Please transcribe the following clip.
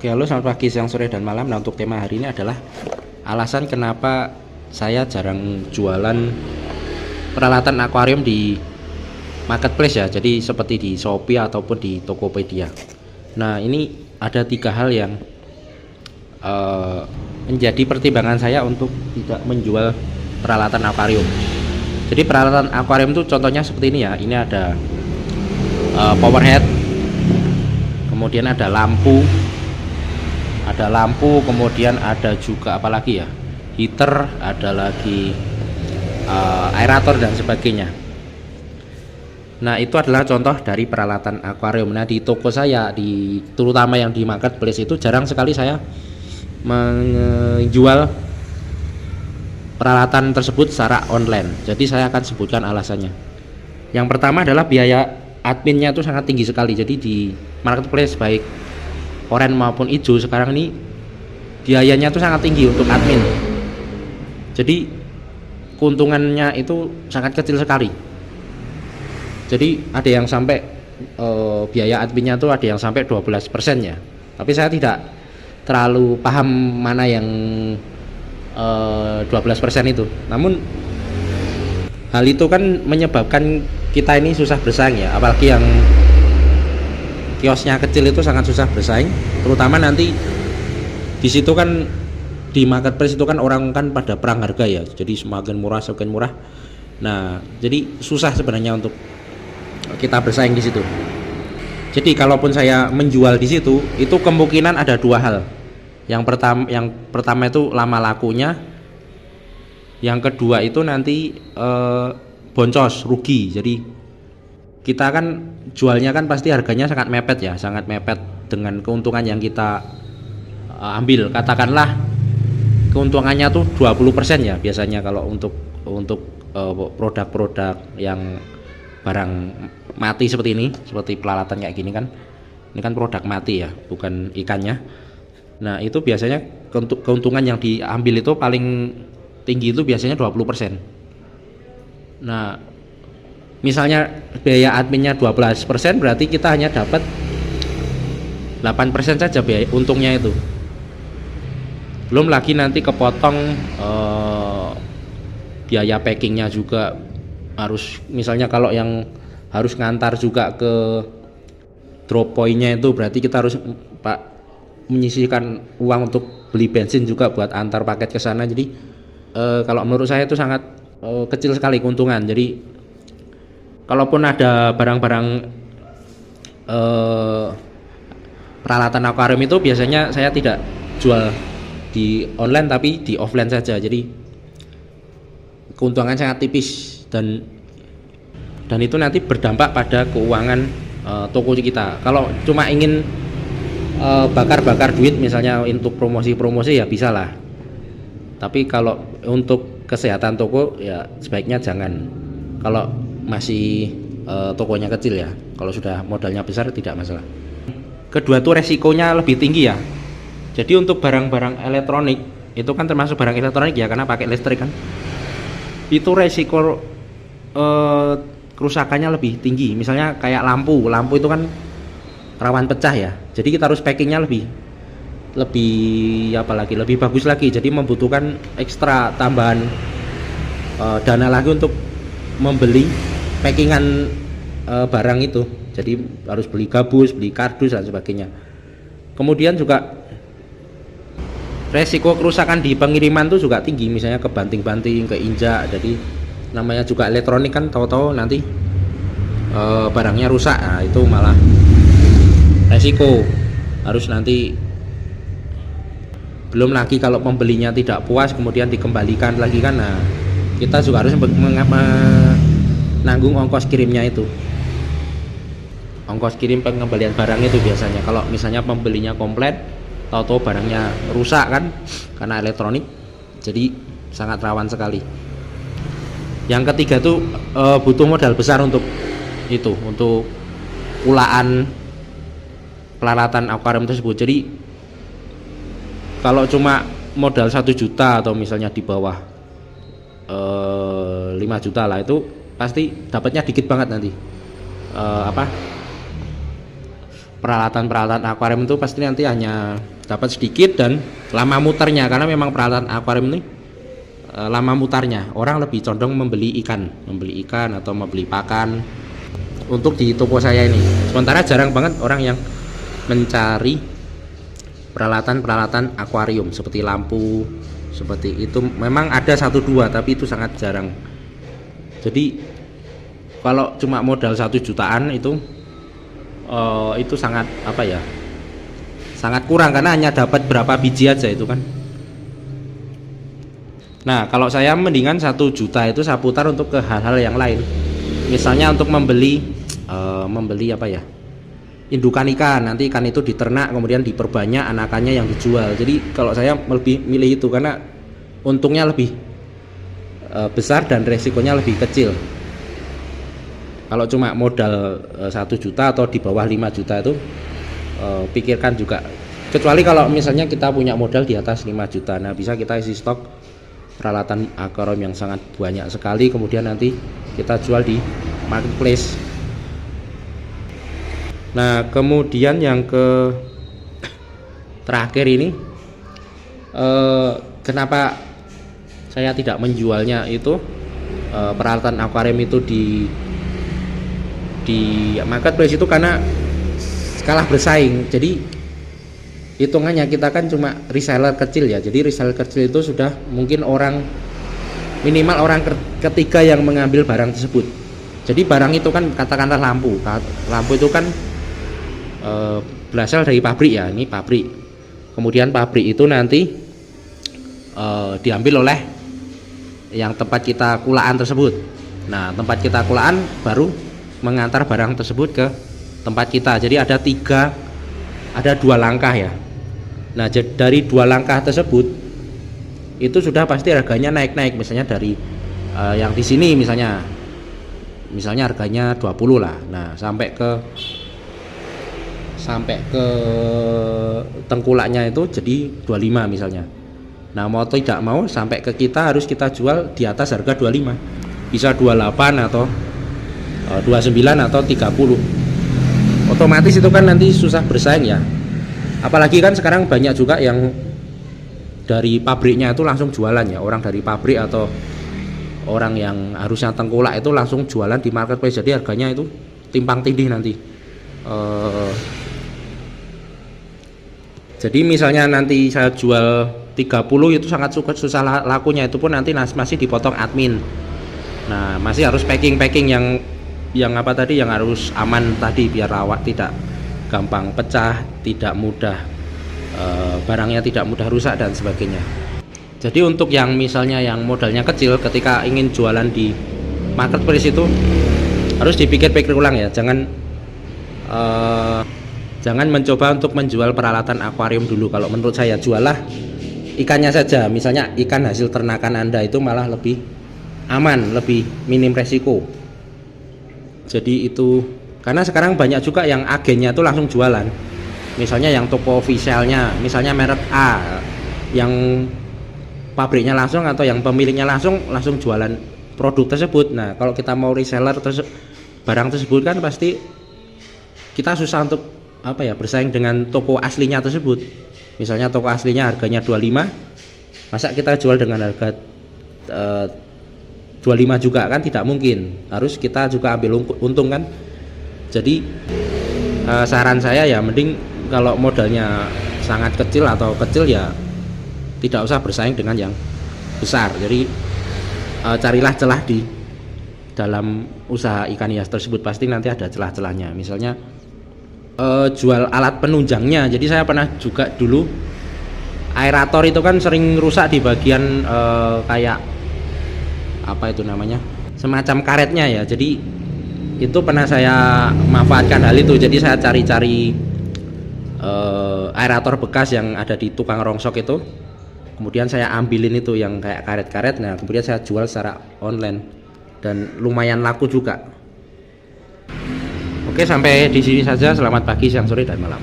Oke, halo, selamat pagi, siang, sore, dan malam. Nah, untuk tema hari ini adalah alasan kenapa saya jarang jualan peralatan akuarium di marketplace ya. Jadi seperti di Shopee ataupun di Tokopedia. Nah, ini ada 3 hal yang menjadi pertimbangan saya untuk tidak menjual peralatan akuarium. Jadi peralatan akuarium itu contohnya seperti ini ya. Ini ada power head, kemudian ada lampu, kemudian ada juga apalagi ya, heater, ada lagi aerator dan sebagainya. Nah, itu adalah contoh dari peralatan akuarium. Nah, di toko saya, terutama yang di marketplace, itu jarang sekali saya menjual peralatan tersebut secara online. Jadi saya akan sebutkan alasannya. Yang pertama adalah biaya adminnya itu sangat tinggi sekali. Jadi di marketplace baik oranye maupun hijau sekarang ini biayanya itu sangat tinggi untuk admin. Jadi keuntungannya itu sangat kecil sekali. Jadi ada yang sampai biaya adminnya itu ada yang sampai 12% ya. Tapi saya tidak terlalu paham mana yang 12% itu. Namun hal itu kan menyebabkan kita ini susah bersaing ya, apalagi yang kiosnya kecil itu sangat susah bersaing, terutama nanti di situ kan, di marketplace itu kan orang kan pada perang harga ya, jadi semakin murah semakin murah. Nah, jadi susah sebenarnya untuk kita bersaing di situ. Jadi kalaupun saya menjual di situ, itu kemungkinan ada 2 hal. Yang pertama itu lama lakunya, yang kedua itu nanti boncos, rugi. Jadi kita kan jualnya kan pasti harganya sangat mepet dengan keuntungan yang kita ambil. Katakanlah keuntungannya tuh 20% ya biasanya kalau untuk produk-produk yang barang mati seperti ini, seperti peralatan kayak gini kan. Ini kan produk mati ya, bukan ikannya. Nah, itu biasanya keuntungan yang diambil itu paling tinggi itu biasanya 20%. Nah, misalnya biaya adminnya 12%, berarti kita hanya dapat 8% saja biaya untungnya itu. Belum lagi nanti kepotong biaya packingnya juga harus, misalnya kalau yang harus ngantar juga ke drop point-nya itu berarti kita harus menyisihkan uang untuk beli bensin juga buat antar paket ke sana. Jadi kalau menurut saya itu sangat kecil sekali keuntungan. Jadi kalaupun ada barang-barang peralatan akuarium itu biasanya saya tidak jual di online tapi di offline saja. Jadi keuntungan sangat tipis dan itu nanti berdampak pada keuangan toko kita. Kalau cuma ingin bakar-bakar duit misalnya untuk promosi-promosi ya bisa lah. Tapi kalau untuk kesehatan toko ya sebaiknya jangan. Kalau masih tokonya kecil ya, kalau sudah modalnya besar tidak masalah. Kedua tuh resikonya lebih tinggi ya. Jadi untuk barang-barang elektronik itu kan termasuk barang elektronik ya, karena pakai listrik kan, itu resiko kerusakannya lebih tinggi. Misalnya kayak lampu itu kan rawan pecah ya, jadi kita harus packingnya lebih bagus lagi. Jadi membutuhkan ekstra tambahan dana lagi untuk membeli packingan barang itu. Jadi harus beli gabus, beli kardus dan sebagainya. Kemudian juga resiko kerusakan di pengiriman itu juga tinggi, misalnya kebanting-banting, keinjak. Jadi namanya juga elektronik kan, tahu-tahu nanti barangnya rusak. Nah, itu malah resiko. Harus nanti, belum lagi kalau pembelinya tidak puas kemudian dikembalikan lagi kan. Nah, kita juga harus menanggung ongkos kirimnya itu, ongkos kirim pengembalian barang itu biasanya. Kalau misalnya pembelinya komplit, tahu-tahu barangnya rusak kan karena elektronik, jadi sangat rawan sekali. Yang ketiga tuh butuh modal besar untuk ulaan peralatan akuarium tersebut. Jadi kalau cuma modal 1 juta atau misalnya di bawah 5 juta lah, itu pasti dapatnya dikit banget nanti. peralatan-peralatan akuarium itu pasti nanti hanya dapat sedikit dan lama muternya, karena memang peralatan akuarium ini lama mutarnya. Orang lebih condong membeli ikan atau membeli pakan untuk di toko saya ini. Sementara jarang banget orang yang mencari peralatan-peralatan akuarium seperti lampu, seperti itu. Memang ada 1-2 tapi itu sangat jarang. Jadi kalau cuma modal 1 jutaan itu sangat apa ya, sangat kurang, karena hanya dapat berapa biji aja itu kan. Nah kalau saya mendingan 1 juta itu saya putar untuk ke hal-hal yang lain, misalnya untuk membeli apa ya, indukan ikan. Nanti ikan itu diternak kemudian diperbanyak anakannya yang dijual. Jadi kalau saya lebih milih itu karena untungnya lebih besar dan resikonya lebih kecil. Kalau cuma modal 1 juta atau di bawah 5 juta itu pikirkan juga. Kecuali kalau misalnya kita punya modal di atas 5 juta, nah bisa kita isi stok peralatan akuarium yang sangat banyak sekali, kemudian nanti kita jual di marketplace. Nah kemudian yang terakhir ini, kenapa saya tidak menjualnya itu peralatan akuarium itu di marketplace itu, karena kalah bersaing. Jadi hitungannya kita kan cuma reseller kecil ya, jadi reseller kecil itu sudah mungkin minimal orang ketiga yang mengambil barang tersebut. Jadi barang itu kan katakanlah lampu itu kan berasal dari pabrik ya, ini pabrik. Kemudian pabrik itu nanti diambil oleh yang tempat kita kulaan tersebut. Nah tempat kita kulaan baru mengantar barang tersebut ke tempat kita. Jadi ada 2 langkah ya. Nah dari 2 langkah tersebut itu sudah pasti harganya naik. Misalnya dari yang di sini misalnya harganya 20 lah. Nah sampai ke tengkulaknya itu jadi 25 misalnya. Nah mau tidak mau sampai ke kita harus kita jual di atas harga 25, bisa 28 atau 29 atau 30. Otomatis itu kan nanti susah bersaing ya. Apalagi kan sekarang banyak juga yang dari pabriknya itu langsung jualan ya. Orang dari pabrik atau orang yang harusnya tengkulak itu langsung jualan di marketplace. Jadi harganya itu timpang tindih nanti. Jadi misalnya nanti saya jual 30 itu sangat susah lakunya, itu pun nanti masih dipotong admin. Nah masih harus packing yang apa tadi, yang harus aman tadi, biar awak tidak gampang pecah, tidak mudah barangnya tidak mudah rusak dan sebagainya. Jadi untuk yang misalnya yang modalnya kecil, ketika ingin jualan di marketplace itu harus dipikir-pikir ulang ya. Jangan mencoba untuk menjual peralatan akuarium dulu. Kalau menurut saya jualah ikannya saja. Misalnya ikan hasil ternakan Anda itu malah lebih aman, lebih minim resiko. Jadi itu, karena sekarang banyak juga yang agennya tuh langsung jualan. Misalnya yang toko officialnya, misalnya merek A, yang pabriknya langsung atau yang pemiliknya langsung jualan produk tersebut. Nah kalau kita mau reseller barang tersebut kan pasti kita susah untuk apa ya, bersaing dengan toko aslinya tersebut. Misalnya toko aslinya harganya 25, masa kita jual dengan harga 25 juga kan tidak mungkin, harus kita juga ambil untung kan. Jadi saran saya ya mending kalau modalnya sangat kecil atau kecil ya tidak usah bersaing dengan yang besar. Jadi carilah celah di dalam usaha ikan hias tersebut, pasti nanti ada celah-celahnya. Misalnya jual alat penunjangnya. Jadi saya pernah juga dulu aerator itu kan sering rusak di bagian kayak apa itu namanya, semacam karetnya ya. Jadi itu pernah saya manfaatkan hal itu. Jadi saya cari-cari aerator bekas yang ada di tukang rongsok itu, kemudian saya ambilin itu yang kayak karet-karet. Nah kemudian saya jual secara online dan lumayan laku juga. Oke, sampai di sini saja. Selamat pagi, siang, sore, dan malam.